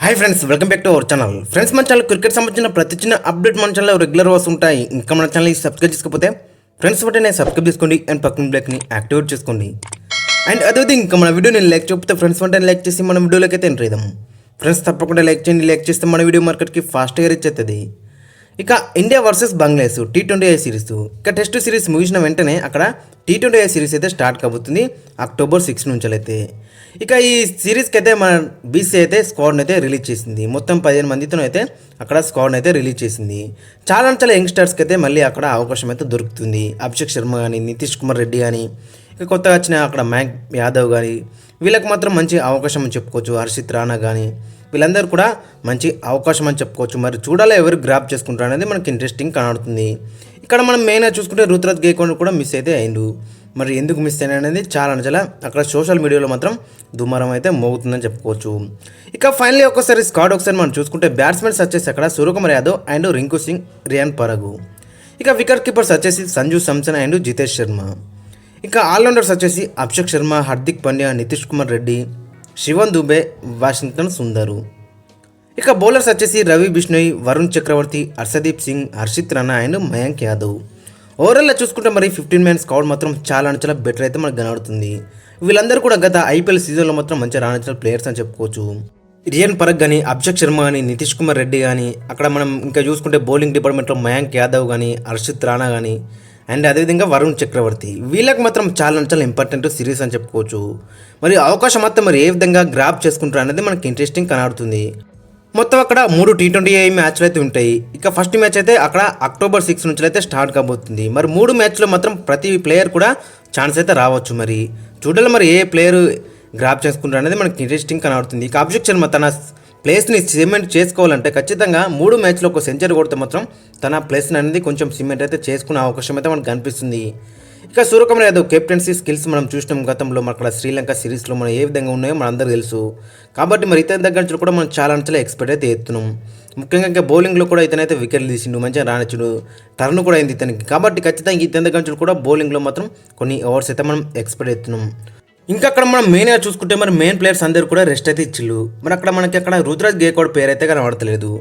Hi friends, welcome back to our channel. Friends, మన channel cricket సంబంధించిన ప్రతి చిన్న అప్డేట్ మన ఛానల్లో రెగ్యులర్ వస్తుంటాయి. ఇంకా మన ఛానల్ని సబ్స్క్రైబ్ చేసుకోకపోతే ఫ్రెండ్స్ వెంటనే సబ్స్క్రైబ్ చేసుకోండి అండ్ పక్కన బ్లాక్ని యాక్టివేట్ చేసుకోండి. అండ్ అదే ఇంకా మన వీడియోని లైక్ చేయకపోతే ఫ్రెండ్స్ వెంటనే లైక్ చేసి మన వీడియోలోకి అయితే ఎంటర్ చేద్దాం. ఫ్రెండ్స్ తప్పకుండా లైక్ చేయండి. లైక్ చేస్తే మన వీడియో మార్కెట్కి ఫాస్ట్గా రీచ్ అవుతుంది. ఇక India versus Bangladesh T20 series, ఇక టెస్ట్ సిరీస్ ముగిసిన వెంటనే అక్కడ T20 సిరీస్ అయితే స్టార్ట్ కాబోతుంది October 6 నుంచి అయితే. ఇక ఈ సిరీస్కి అయితే మన BCCI అయితే స్క్వాడ్ని అయితే రిలీజ్ చేసింది. మొత్తం 15 మందితో అయితే అక్కడ స్క్వాడ్ని అయితే రిలీజ్ చేసింది. చాలా యంగ్స్టర్స్కి అయితే మళ్ళీ అక్కడ అవకాశం అయితే దొరుకుతుంది. అభిషేక్ శర్మ కానీ, నితీష్ కుమార్ రెడ్డి కానీ, ఇక కొత్తగా వచ్చిన అక్కడ మయాంక్ యాదవ్ కానీ, వీళ్ళకి మాత్రం మంచి అవకాశం అని చెప్పుకోవచ్చు. హర్షిత్ రాణా కానీ, వీళ్ళందరూ కూడా మంచి అవకాశం అని చెప్పుకోవచ్చు. మరి చూడాలి ఎవరు గ్రాప్ చేసుకుంటారు అనేది మనకి ఇంట్రెస్టింగ్ కనబడుతుంది. ఇక్కడ మనం మెయిన్గా చూసుకుంటే రుతురాజ్ గైక్వాడ్ కూడా మిస్ అయితే అయిండు. మరి ఎందుకు మిస్ అయినా అనేది చాలా అక్కడ సోషల్ మీడియాలో మాత్రం దుమారం అయితే మోగుతుందని చెప్పుకోవచ్చు. ఇక ఫైనలీ ఒకసారి మనం చూసుకుంటే బ్యాట్స్మెన్స్ వచ్చేసి అక్కడ సూర్యకుమార్ యాదవ్ అండ్ రింకు సింగ్, రియాన్ పరాగ్. ఇక వికెట్ కీపర్స్ వచ్చేసి సంజు శాంసన్ అండ్ జితేష్ శర్మ. ఇక ఆల్రౌండర్స్ వచ్చేసి అభిషేక్ శర్మ, హార్దిక్ పాండ్యా, నితీష్ కుమార్ రెడ్డి, శివన్ దుబే, వాషింగ్టన్ సుందరు. ఇక బౌలర్స్ వచ్చేసి రవి బిష్ణోయ్, వరుణ్ చక్రవర్తి, హర్షదీప్ సింగ్, హర్షిత్ రాణా అండ్ మయాంక్ యాదవ్. ఓవరాల్గా చూసుకుంటే మరి 15 మ్యాన్ స్క్వాడ్ మాత్రం చాలా బెటర్ అయితే మనకు కనబడుతుంది. వీళ్ళందరూ కూడా గత IPL సీజన్లో మాత్రం మంచిగా రాణించిన ప్లేయర్స్ అని చెప్పుకోవచ్చు. రియాన్ పరాగ్ కానీ, అభిషేక్ శర్మ కానీ, నితీష్ కుమార్ రెడ్డి కానీ, అక్కడ మనం ఇంకా చూసుకుంటే బౌలింగ్ డిపార్ట్మెంట్లో మయాంక్ యాదవ్ కానీ, హర్షిత్ రాణా కానీ, అండ్ అదేవిధంగా వరుణ్ చక్రవర్తి, వీళ్ళకి మాత్రం చాలా ఇంపార్టెంట్ సిరీస్ అని చెప్పుకోవచ్చు. మరి అవకాశం మొత్తం మరి ఏ విధంగా గ్రాప్ చేసుకుంటారు అనేది మనకి ఇంట్రెస్టింగ్ కనబడుతుంది. మొత్తం అక్కడ 3 T20 మ్యాచ్లు అయితే ఉంటాయి. ఇక ఫస్ట్ మ్యాచ్ అయితే అక్కడ October 6 నుంచి అయితే స్టార్ట్ కాబోతుంది. మరి 3 మ్యాచ్లో మాత్రం ప్రతి ప్లేయర్ కూడా ఛాన్స్ అయితే రావచ్చు. మరి చూడాలి మరి ఏ ప్లేయర్ గ్రాప్ చేసుకుంటారు అనేది మనకి ఇంట్రెస్టింగ్ కనబడుతుంది. ఇక అభిషేక్ శర్మ తన ప్లేస్ని సిమెంట్ చేసుకోవాలంటే ఖచ్చితంగా 3 మ్యాచ్లో ఒక సెంచరీ కొడితే మాత్రం తన ప్లేస్ని అనేది కొంచెం సిమెంట్ అయితే చేసుకునే అవకాశం అయితే మనకు కనిపిస్తుంది. ఇక సూర్యకుమార్ యాదవ్ కెప్టెన్సీ స్కిల్స్ మనం చూసినాం గతంలో అక్కడ శ్రీలంక సిరీస్లో మనం ఏ విధంగా ఉన్నాయో మన అందరూ తెలుసు. కాబట్టి మరి ఇతని దగ్గర నుంచి కూడా మనం చాలా ఎక్స్పెక్ట్ అయితే ఎత్తున్నాం. ముఖ్యంగా ఇంకా బౌలింగ్లో కూడా ఇతనైతే వికెట్లు తీసిండు, మంచిగా రానిచ్చుడు, టర్న్ కూడా అయింది ఇతనికి. కాబట్టి ఖచ్చితంగా ఇతని దగ్గర నుంచి కూడా బౌలింగ్లో మాత్రం కొన్ని ఓవర్స్ అయితే మనం ఎక్స్పెక్ట్ ఎత్తున్నాం. ఇంకా అక్కడ మనం మెయిన్గా చూసుకుంటే మరి మెయిన్ ప్లేయర్స్ అందరూ కూడా రెస్ట్ అయితే ఇచ్చిళ్ళు. మరి అక్కడ మనకి అక్కడ రుతురాజ్ గైక్వాడ్ పేరు అయితే కనబడతలేదు.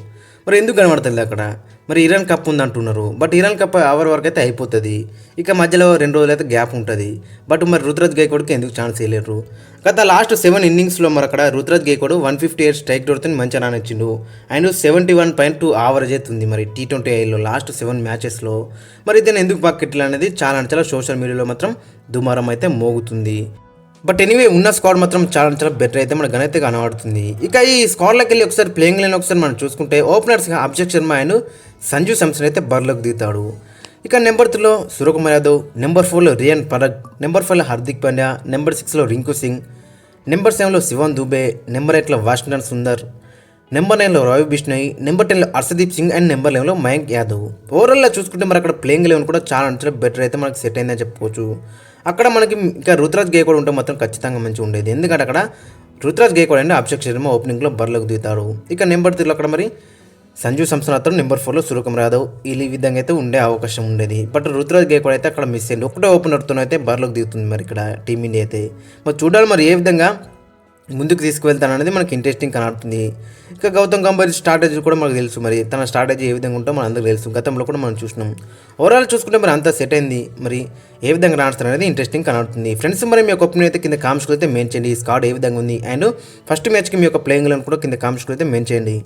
మరి ఎందుకు కనబడతలేదు అక్కడ? మరి ఇరాన్ కప్ ఉంది అంటున్నారు. బట్ ఇరాన్ కప్ అవర్ వరకు అయితే అయిపోతుంది. ఇక మధ్యలో 2 రోజులు అయితే గ్యాప్ ఉంటుంది. బట్ మరి రుతురాజ్ గైక్వాడ్కి ఎందుకు ఛాన్స్ వేయలేరు? గత లాస్ట్ 7 ఇన్నింగ్స్లో మరి అక్కడ రుతురాజ్ గైక్వాడ్ 158 స్ట్రైక్ రేట్తో మంచిగా రానిచ్చిండు. అండ్ 71.2 యావరేజ్ అవుతుంది మరి T20లో లాస్ట్ 7 మ్యాచెస్లో. మరి ఇతను ఎందుకు పక్కెట్లు అనేది చాలా సోషల్ మీడియాలో మాత్రం దుమారం అయితే మోగుతుంది. బట్ ఎనీవే ఉన్న స్క్వాడ్ మాత్రం చాలా బెటర్ అయితే మనకు అయితే కనబడుతుంది. ఇక ఈ స్క్వాడ్లోకి వెళ్ళి ఒకసారి ప్లేయింగ్ లైన్ ఒకసారి మనం చూసుకుంటే ఓపెనర్స్గా అభిషేక్ శర్మ అండ్ సంజు శాంసన్ అయితే బరిలోకి దిగుతాడు. ఇక నెంబర్ 3లో సూర్యకుమార్ యాదవ్, నెంబర్ 4లో రియాన్ పరాగ్, నెంబర్ 5లో హార్దిక్ పాండ్యా, నెంబర్ 6లో రింకు సింగ్, నెంబర్ 7లో శివన్ దుబే, నెంబర్ 8లో వాషింగ్టన్ సుందర్, నెంబర్ 9లో రవి బిష్ణోయ్, నెంబర్ 10లో హర్షదీప్ సింగ్ అండ్ నెంబర్ 11లో మయాంక్ యాదవ్. ఓవరాల్గా చూసుకుంటే మరి అక్కడ ప్లేయింగ్ లెవెన్ కూడా చాలా బెటర్ అయితే మనకు సెట్ అయిందని చెప్పుకోవచ్చు. అక్కడ మనకి ఇంకా రుతురాజ్ గైక్వాడ్ ఉంటే మాత్రం ఖచ్చితంగా మంచిగా ఉండేది. ఎందుకంటే అక్కడ రుతురాజ్ గైక్వాడ్ అంటే అభిషేక్ శర్మ ఓపెనింగ్లో బరిలోకి దిగుతాడు. ఇక నెంబర్ 3లో అక్కడ మరి సంజు శాంసన్ అతను, నెంబర్ 4లో సూర్యకుమార్ యాదవ్, ఈ విధంగా అయితే ఉండే అవకాశం ఉండేది. బట్ రుతురాజ్ గైక్వాడ్ అయితే అక్కడ మిస్ అయింది. ఒకటే ఓపెనర్తో అయితే బరిలోకి దిగుతుంది మరి ఇక్కడ టీమిండియా అయితే. మరి చూడాలి మరి ఏ విధంగా ముందుకు తీసుకువెళ్తాననేది మనకి ఇంట్రెస్టింగ్ కనబడుతుంది. ఇక గౌతమ్ గంభీర్ స్ట్రాటజీ కూడా మనకు తెలుసు. మరి తన స్ట్రాటజీ ఏ విధంగా ఉంటో మన అందరికీ తెలుసు, గతంలో కూడా మనం చూసినాం. ఓవరాల్ చూసుకుంటే మరి అంతా సెట్ అయింది. మరి ఏ విధంగా రాణిస్తారు అనేది ఇంట్రెస్టింగ్ కనబడుతుంది. ఫ్రెండ్స్, మరి మీ యొక్క ఒపీనియన్ అయితే కింద కామెంట్స్లో అయితే మెయిన్ చేయండి. ఈ స్క్వాడ్ ఏ విధంగా ఉంది అండ్ ఫస్ట్ మ్యాచ్కి మీ యొక్క ప్లేయింగ్ లైన్ కూడా కింద కామెంట్స్లో అయితే మెయిన్ చేయండి.